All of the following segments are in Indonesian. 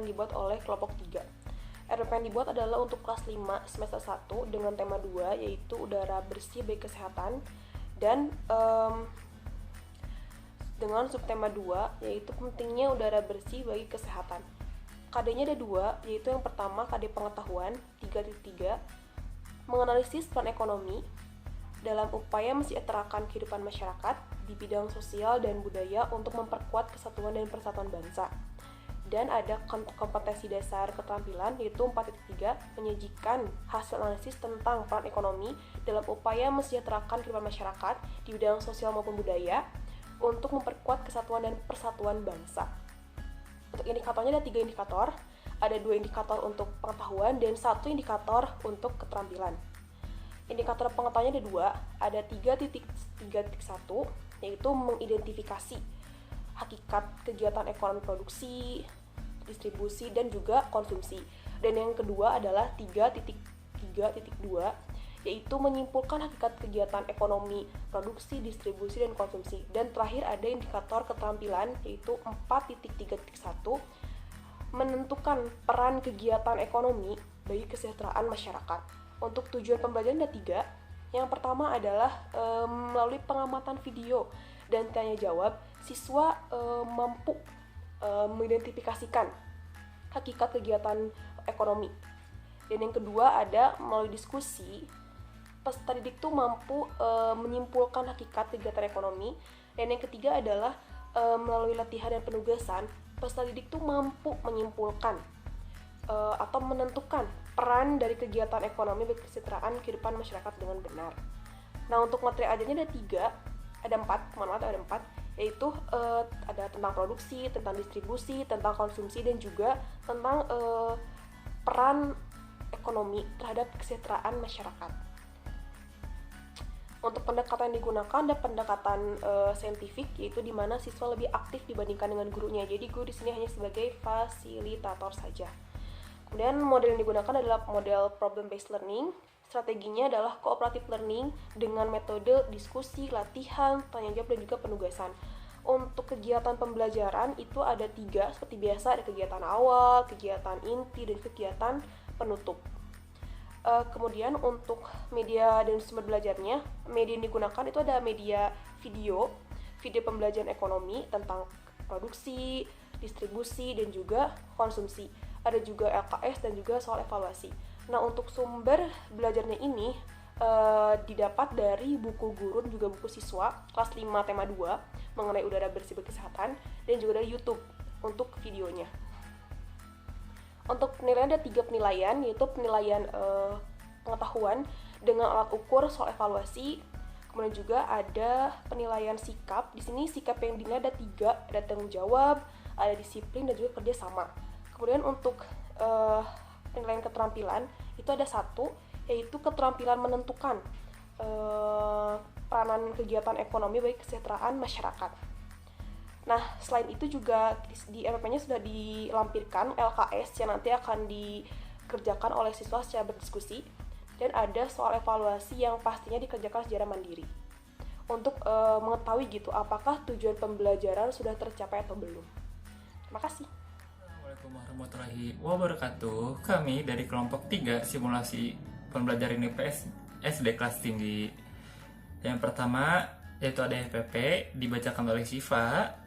yang dibuat oleh kelompok 3. RPP yang dibuat adalah untuk kelas 5 semester 1 dengan tema 2 yaitu udara bersih bagi kesehatan, dan dengan subtema 2 yaitu pentingnya udara bersih bagi kesehatan. KD-nya ada 2, yaitu yang pertama KD pengetahuan 3.3 menganalisis peran ekonomi dalam upaya mensejahterakan kehidupan masyarakat di bidang sosial dan budaya untuk memperkuat kesatuan dan persatuan bangsa. Dan ada kompetensi dasar keterampilan yaitu 4.3 menyajikan hasil analisis tentang peran ekonomi dalam upaya mensejahterakan kehidupan masyarakat di bidang sosial maupun budaya untuk memperkuat kesatuan dan persatuan bangsa. Untuk indikatornya ada 3 indikator, ada 2 indikator untuk pengetahuan dan 1 indikator untuk keterampilan. Indikator pengetahuannya ada 3.1 yaitu mengidentifikasi hakikat kegiatan ekonomi produksi, distribusi, dan juga konsumsi. Dan yang kedua adalah 3.3.2 yaitu menyimpulkan hakikat kegiatan ekonomi produksi, distribusi, dan konsumsi. Dan terakhir ada indikator keterampilan yaitu 4.3.1 menentukan peran kegiatan ekonomi bagi kesejahteraan masyarakat. Untuk tujuan pembelajaran ada 3. Yang pertama adalah melalui pengamatan video dan tanya jawab, siswa mampu mengidentifikasikan hakikat kegiatan ekonomi. Dan yang kedua ada melalui diskusi, peserta didik tuh mampu menyimpulkan hakikat kegiatan ekonomi. Dan yang ketiga adalah melalui latihan dan penugasan, peserta didik tuh mampu menyimpulkan atau menentukan peran dari kegiatan ekonomi bagi kesejahteraan kehidupan masyarakat dengan benar. Nah, untuk materi ajarnya ada 4, yaitu ada tentang produksi, tentang distribusi, tentang konsumsi, dan juga tentang peran ekonomi terhadap kesejahteraan masyarakat. Untuk pendekatan yang digunakan ada pendekatan saintifik, yaitu di mana siswa lebih aktif dibandingkan dengan gurunya. Jadi guru di sini hanya sebagai fasilitator saja. Kemudian model yang digunakan adalah model problem based learning. Strateginya adalah cooperative learning dengan metode diskusi, latihan, tanya jawab, dan juga penugasan. Untuk kegiatan pembelajaran itu ada 3 seperti biasa, ada kegiatan awal, kegiatan inti, dan kegiatan penutup. Kemudian untuk media dan sumber belajarnya, media yang digunakan itu ada media video pembelajaran ekonomi tentang produksi, distribusi, dan juga konsumsi. Ada juga LKS dan juga soal evaluasi. Nah, untuk sumber belajarnya ini didapat dari buku guru dan juga buku siswa kelas 5 tema 2 mengenai udara bersih berkesehatan, dan juga dari YouTube untuk videonya. Untuk penilaian ada 3 penilaian, yaitu penilaian pengetahuan dengan alat ukur soal evaluasi. Kemudian juga ada penilaian sikap. Di sini sikap yang dinilai ada 3, ada tanggung jawab, ada disiplin, dan juga kerjasama. Kemudian untuk penilaian keterampilan itu ada 1, yaitu keterampilan menentukan peranan kegiatan ekonomi bagi kesejahteraan masyarakat. Nah, selain itu juga di RPP-nya sudah dilampirkan LKS yang nanti akan dikerjakan oleh siswa secara berdiskusi, dan ada soal evaluasi yang pastinya dikerjakan secara mandiri untuk mengetahui gitu apakah tujuan pembelajaran sudah tercapai atau belum. Terima kasih. Assalamualaikum warahmatullahi wabarakatuh. Kami dari kelompok 3 simulasi pembelajaran IPS SD kelas tinggi. Yang pertama yaitu ada FPP dibacakan oleh Syifa.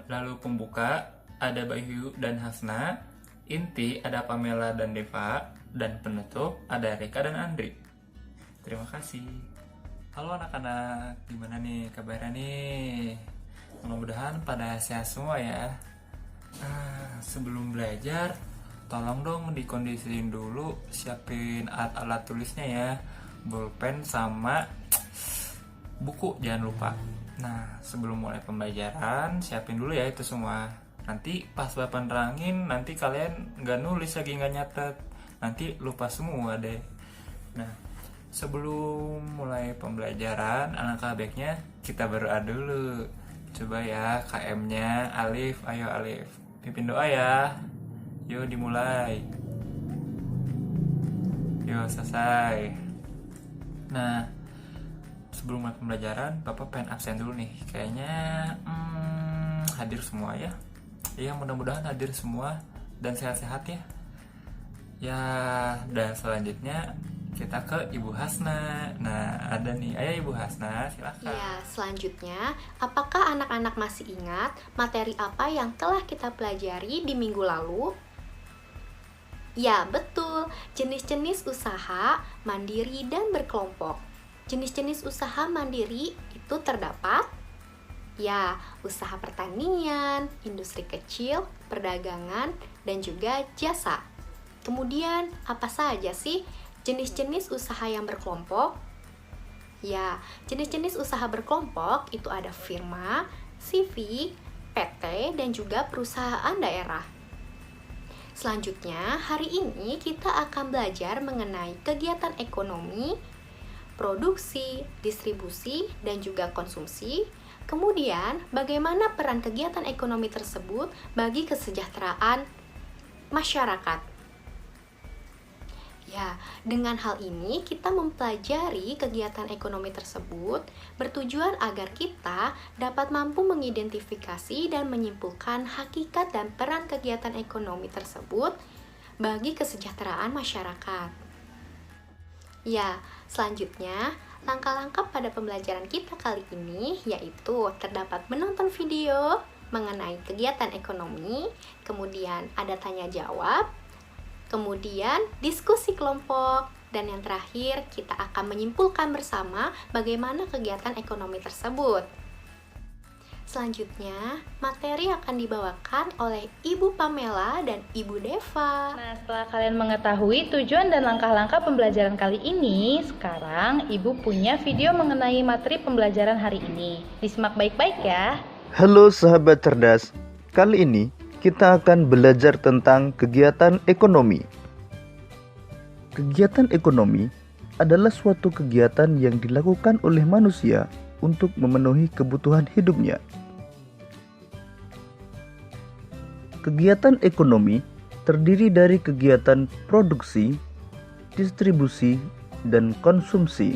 Lalu pembuka ada Bayu dan Hasna, inti ada Pamela dan Deva, dan penutup ada Rika dan Andri. Terima kasih. Halo anak-anak, gimana nih kabarnya nih? Mudah-mudahan pada sehat semua ya. Sebelum belajar, tolong dong dikondisiin dulu, siapin alat-alat tulisnya ya, bolpen sama buku jangan lupa. Nah, sebelum mulai pembelajaran, siapin dulu ya itu semua. Nanti pas bapak nerangin, nanti kalian nggak nulis lagi, nggak nyatet. Nanti lupa semua deh. Nah, sebelum mulai pembelajaran, alangkah baiknya kita berdoa dulu. Coba ya, KM-nya Alif, ayo Alif. Pimpin doa ya. Yuk dimulai. Yuk selesai. Nah, sebelum mulai pembelajaran, Bapak pengen absen dulu nih. Kayaknya hadir semua ya. Ya mudah-mudahan hadir semua. dan sehat-sehat ya. Ya, dan selanjutnya kita ke Ibu Hasna. Nah, ada nih. Ayo Ibu Hasna, silakan. Ya, selanjutnya, apakah anak-anak masih ingat materi apa yang telah kita pelajari di minggu lalu? Ya, betul. Jenis-jenis usaha mandiri dan berkelompok. Jenis-jenis usaha mandiri itu terdapat ya, usaha pertanian, industri kecil, perdagangan, dan juga jasa. Kemudian, apa saja sih jenis-jenis usaha yang berkelompok? Ya, jenis-jenis usaha berkelompok itu ada firma, CV, PT, dan juga perusahaan daerah. Selanjutnya, hari ini kita akan belajar mengenai kegiatan ekonomi, produksi, distribusi, dan juga konsumsi. Kemudian, bagaimana peran kegiatan ekonomi tersebut bagi kesejahteraan masyarakat? Ya, dengan hal ini kita mempelajari kegiatan ekonomi tersebut bertujuan agar kita dapat mampu mengidentifikasi dan menyimpulkan hakikat dan peran kegiatan ekonomi tersebut bagi kesejahteraan masyarakat. Ya, selanjutnya langkah-langkah pada pembelajaran kita kali ini yaitu terdapat menonton video mengenai kegiatan ekonomi, kemudian ada tanya jawab, kemudian diskusi kelompok, dan yang terakhir kita akan menyimpulkan bersama bagaimana kegiatan ekonomi tersebut. Selanjutnya, materi akan dibawakan oleh Ibu Pamela dan Ibu Deva. Nah, setelah kalian mengetahui tujuan dan langkah-langkah pembelajaran kali ini, sekarang Ibu punya video mengenai materi pembelajaran hari ini. Disimak baik-baik ya. Halo sahabat cerdas, kali ini kita akan belajar tentang kegiatan ekonomi. Kegiatan ekonomi adalah suatu kegiatan yang dilakukan oleh manusia untuk memenuhi kebutuhan hidupnya. Kegiatan ekonomi terdiri dari kegiatan produksi, distribusi, dan konsumsi.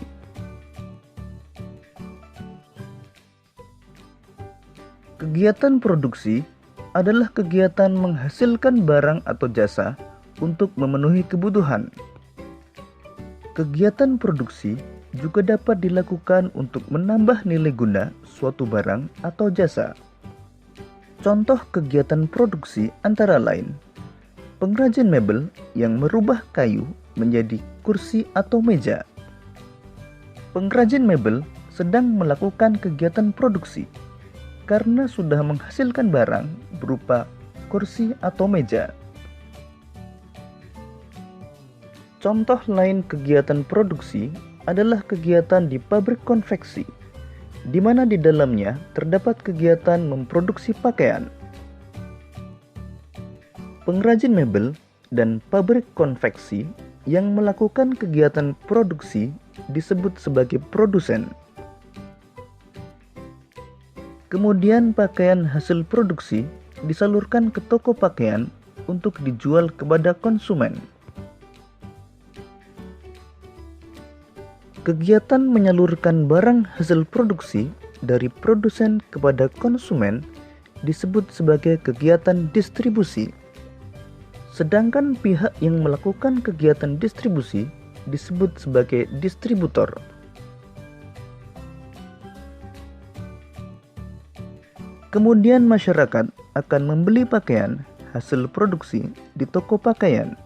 Kegiatan produksi adalah kegiatan menghasilkan barang atau jasa untuk memenuhi kebutuhan. Kegiatan produksi juga dapat dilakukan untuk menambah nilai guna suatu barang atau jasa. Contoh kegiatan produksi antara lain pengrajin mebel yang merubah kayu menjadi kursi atau meja. Pengrajin mebel sedang melakukan kegiatan produksi karena sudah menghasilkan barang berupa kursi atau meja. Contoh lain kegiatan produksi adalah kegiatan di pabrik konveksi, di mana di dalamnya terdapat kegiatan memproduksi pakaian. Pengrajin mebel dan pabrik konveksi yang melakukan kegiatan produksi disebut sebagai produsen. Kemudian pakaian hasil produksi disalurkan ke toko pakaian untuk dijual kepada konsumen. Kegiatan menyalurkan barang hasil produksi dari produsen kepada konsumen disebut sebagai kegiatan distribusi. Sedangkan pihak yang melakukan kegiatan distribusi disebut sebagai distributor. Kemudian masyarakat akan membeli pakaian hasil produksi di toko pakaian.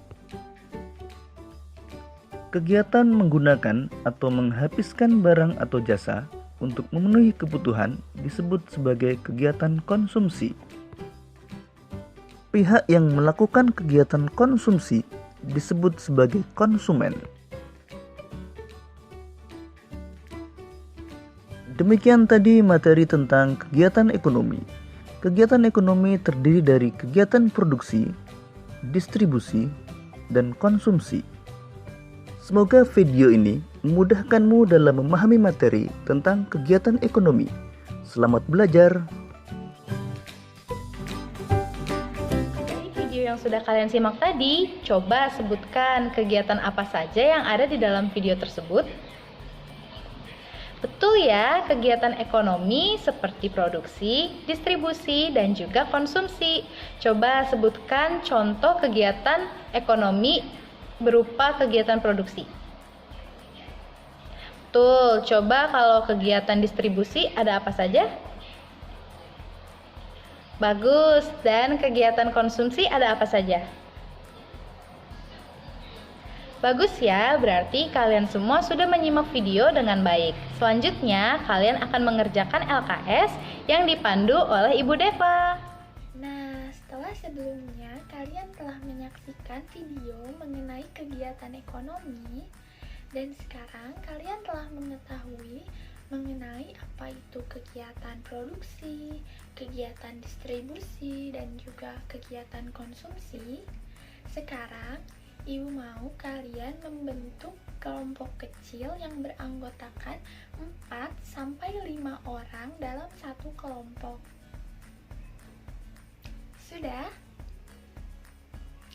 Kegiatan menggunakan atau menghabiskan barang atau jasa untuk memenuhi kebutuhan disebut sebagai kegiatan konsumsi. Pihak yang melakukan kegiatan konsumsi disebut sebagai konsumen. Demikian tadi materi tentang kegiatan ekonomi. Kegiatan ekonomi terdiri dari kegiatan produksi, distribusi, dan konsumsi. Semoga video ini memudahkanmu dalam memahami materi tentang kegiatan ekonomi. Selamat belajar. Dari video yang sudah kalian simak tadi, coba sebutkan kegiatan apa saja yang ada di dalam video tersebut. Betul ya, kegiatan ekonomi seperti produksi, distribusi, dan juga konsumsi. Coba sebutkan contoh kegiatan ekonomi berupa kegiatan produksi. Betul, coba kalau kegiatan distribusi ada apa saja? Bagus, dan kegiatan konsumsi ada apa saja? Bagus ya, berarti kalian semua sudah menyimak video dengan baik. Selanjutnya, kalian akan mengerjakan LKS yang dipandu oleh Ibu Deva. Nah, setelah sebelumnya kalian telah menyaksikan video mengenai kegiatan ekonomi, dan sekarang kalian telah mengetahui mengenai apa itu kegiatan produksi, kegiatan distribusi, dan juga kegiatan konsumsi. Sekarang, Ibu mau kalian membentuk kelompok kecil yang beranggotakan 4-5 orang dalam satu kelompok. Sudah?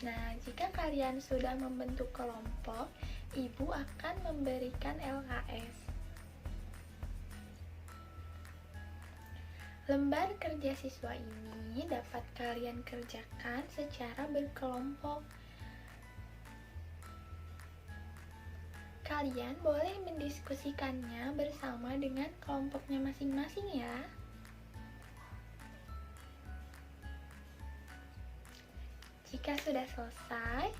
Nah, jika kalian sudah membentuk kelompok, Ibu akan memberikan LKS. Lembar kerja siswa ini dapat kalian kerjakan secara berkelompok. Kalian boleh mendiskusikannya bersama dengan kelompoknya masing-masing ya. Jika sudah selesai,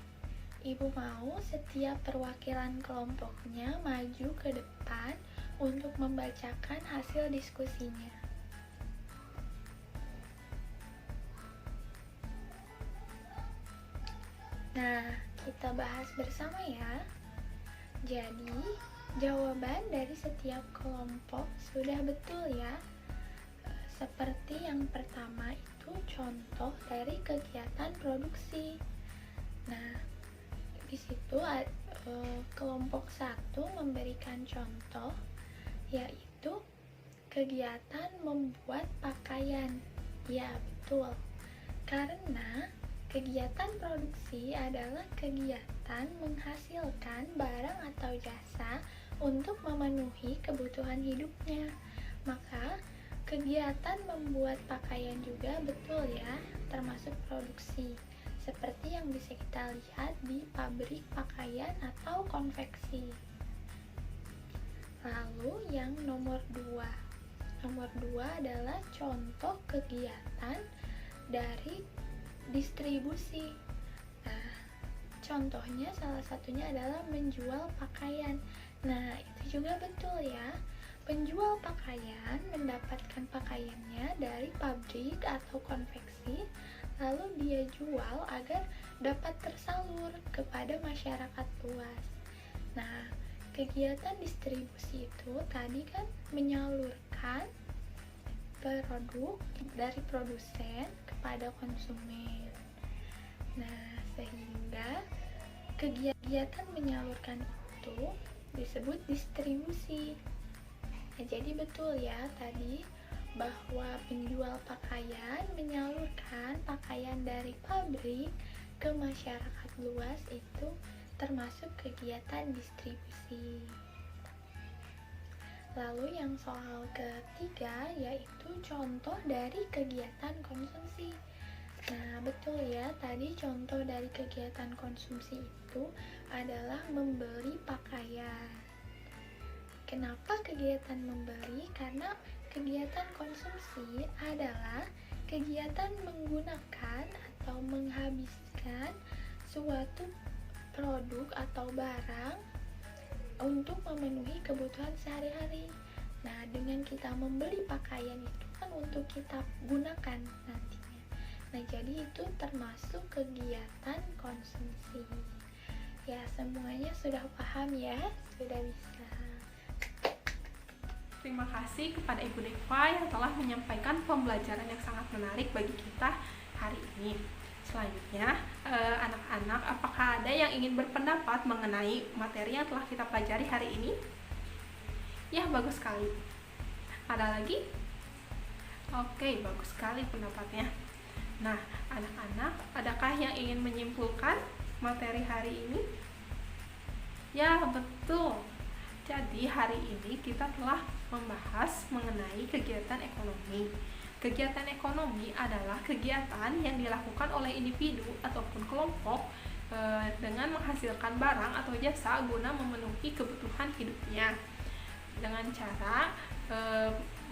Ibu mau setiap perwakilan kelompoknya maju ke depan untuk membacakan hasil diskusinya. Nah, kita bahas bersama ya. Jadi, jawaban dari setiap kelompok sudah betul ya. Seperti yang pertama itu contoh dari kegiatan produksi. Nah, di situ kelompok 1 memberikan contoh, yaitu kegiatan membuat pakaian. Ya, betul. Karena kegiatan produksi adalah kegiatan menghasilkan barang atau jasa untuk memenuhi kebutuhan hidupnya. Maka, kegiatan membuat pakaian juga betul ya, termasuk produksi. Seperti yang bisa kita lihat di pabrik pakaian atau konveksi. Lalu yang nomor 2. Nomor 2 adalah contoh kegiatan dari distribusi. Nah, contohnya salah satunya adalah menjual pakaian. Nah, itu juga betul ya. Penjual pakaian mendapatkan pakaiannya dari pabrik atau konveksi, lalu dia jual agar dapat tersalur kepada masyarakat luas. Nah, kegiatan distribusi itu tadi kan menyalurkan produk dari produsen kepada konsumen. Nah, sehingga kegiatan menyalurkan itu disebut distribusi. Nah, jadi betul ya tadi bahwa penjual pakaian menyalurkan pakaian dari pabrik ke masyarakat luas itu termasuk kegiatan distribusi. Lalu yang soal ketiga yaitu contoh dari kegiatan konsumsi. Nah, betul ya, tadi contoh dari kegiatan konsumsi itu adalah membeli pakaian. Kenapa kegiatan membeli? Karena kegiatan konsumsi adalah kegiatan menggunakan atau menghabiskan suatu produk atau barang untuk memenuhi kebutuhan sehari-hari. Nah, dengan kita membeli pakaian itu kan untuk kita gunakan nantinya. Nah, jadi itu termasuk kegiatan konsumsi. Ya, semuanya sudah paham ya? Sudah bisa. Terima kasih kepada Ibu Deva yang telah menyampaikan pembelajaran yang sangat menarik bagi kita hari ini. Selanjutnya, anak-anak, apakah ada yang ingin berpendapat mengenai materi yang telah kita pelajari hari ini? Ya, bagus sekali. Ada lagi? Oke, bagus sekali pendapatnya. Nah, anak-anak, adakah yang ingin menyimpulkan materi hari ini? Ya, betul. Jadi hari ini kita telah membahas mengenai kegiatan ekonomi. Kegiatan ekonomi adalah kegiatan yang dilakukan oleh individu ataupun kelompok dengan menghasilkan barang atau jasa guna memenuhi kebutuhan hidupnya dengan cara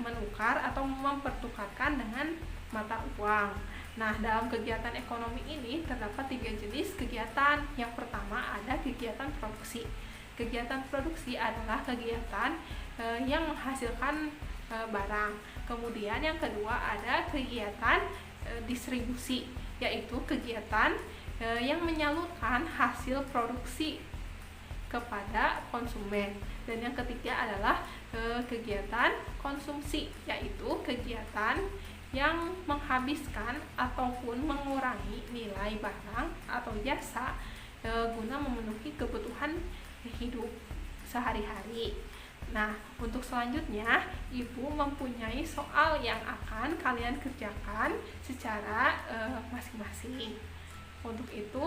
menukar atau mempertukarkan dengan mata uang. Nah, dalam kegiatan ekonomi ini terdapat 3 jenis kegiatan. Yang pertama ada kegiatan produksi. Kegiatan produksi adalah kegiatan yang menghasilkan barang. Kemudian yang kedua ada kegiatan distribusi, yaitu kegiatan yang menyalurkan hasil produksi kepada konsumen. Dan yang ketiga adalah kegiatan konsumsi, yaitu kegiatan yang menghabiskan ataupun mengurangi nilai barang atau jasa guna memenuhi kebutuhan hidup sehari-hari. Nah, untuk selanjutnya Ibu mempunyai soal yang akan kalian kerjakan secara masing-masing. Untuk itu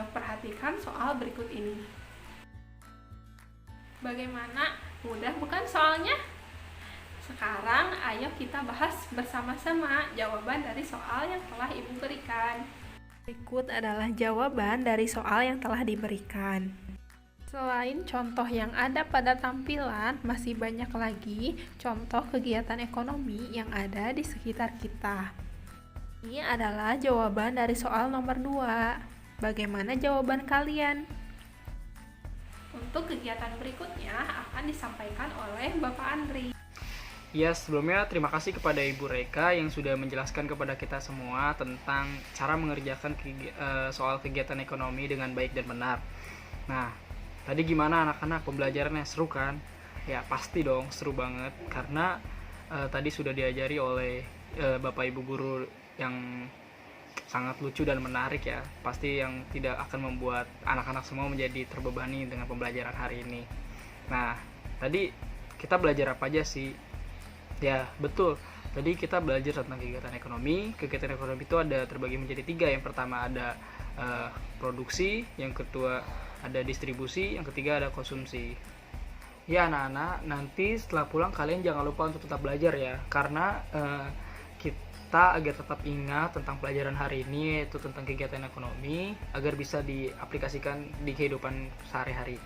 perhatikan soal berikut ini. Bagaimana? Mudah bukan soalnya? Sekarang ayo kita bahas bersama-sama jawaban dari soal yang telah Ibu berikan. Berikut adalah jawaban dari soal yang telah diberikan. Selain contoh yang ada pada tampilan, masih banyak lagi contoh kegiatan ekonomi yang ada di sekitar kita. Ini adalah jawaban dari soal nomor 2. Bagaimana jawaban kalian? Untuk kegiatan berikutnya akan disampaikan oleh Bapak Andri. Ya, sebelumnya terima kasih kepada Ibu Reka yang sudah menjelaskan kepada kita semua tentang cara mengerjakan soal kegiatan ekonomi dengan baik dan benar. Nah, tadi gimana anak-anak, pembelajarannya seru kan? Ya pasti dong seru banget karena tadi sudah diajari oleh Bapak Ibu Guru yang sangat lucu dan menarik ya. Pasti yang tidak akan membuat anak-anak semua menjadi terbebani dengan pembelajaran hari ini. Nah, tadi kita belajar apa aja sih? Ya betul, tadi kita belajar tentang kegiatan ekonomi. Kegiatan ekonomi itu ada terbagi menjadi 3. Yang pertama ada produksi, yang kedua ada distribusi, yang ketiga ada konsumsi. Ya anak-anak, nanti setelah pulang kalian jangan lupa untuk tetap belajar ya, karena kita agar tetap ingat tentang pelajaran hari ini, yaitu tentang kegiatan ekonomi, agar bisa diaplikasikan di kehidupan sehari-hari.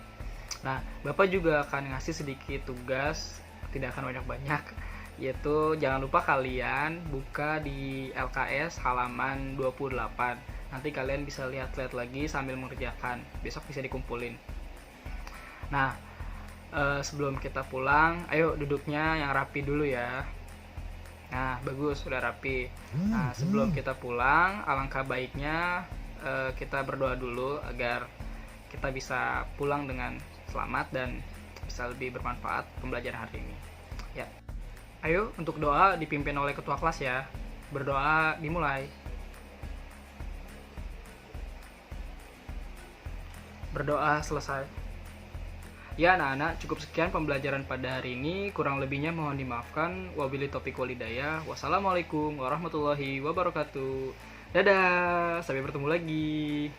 Nah, Bapak juga akan ngasih sedikit tugas, tidak akan banyak-banyak, yaitu jangan lupa kalian buka di LKS halaman 28. Nanti kalian bisa lihat-lihat lagi sambil mengerjakan. Besok bisa dikumpulin. Nah, sebelum kita pulang, ayo duduknya yang rapi dulu ya. Nah, bagus, sudah rapi. Nah, sebelum kita pulang, alangkah baiknya kita berdoa dulu agar kita bisa pulang dengan selamat dan bisa lebih bermanfaat pembelajaran hari ini. Ya. Ayo, untuk doa dipimpin oleh ketua kelas ya. Berdoa dimulai. Berdoa selesai. Ya anak-anak, cukup sekian pembelajaran pada hari ini. Kurang lebihnya mohon dimaafkan. Wabillahi taufiq walhidayah. Wassalamualaikum warahmatullahi wabarakatuh. Dadah, sampai bertemu lagi.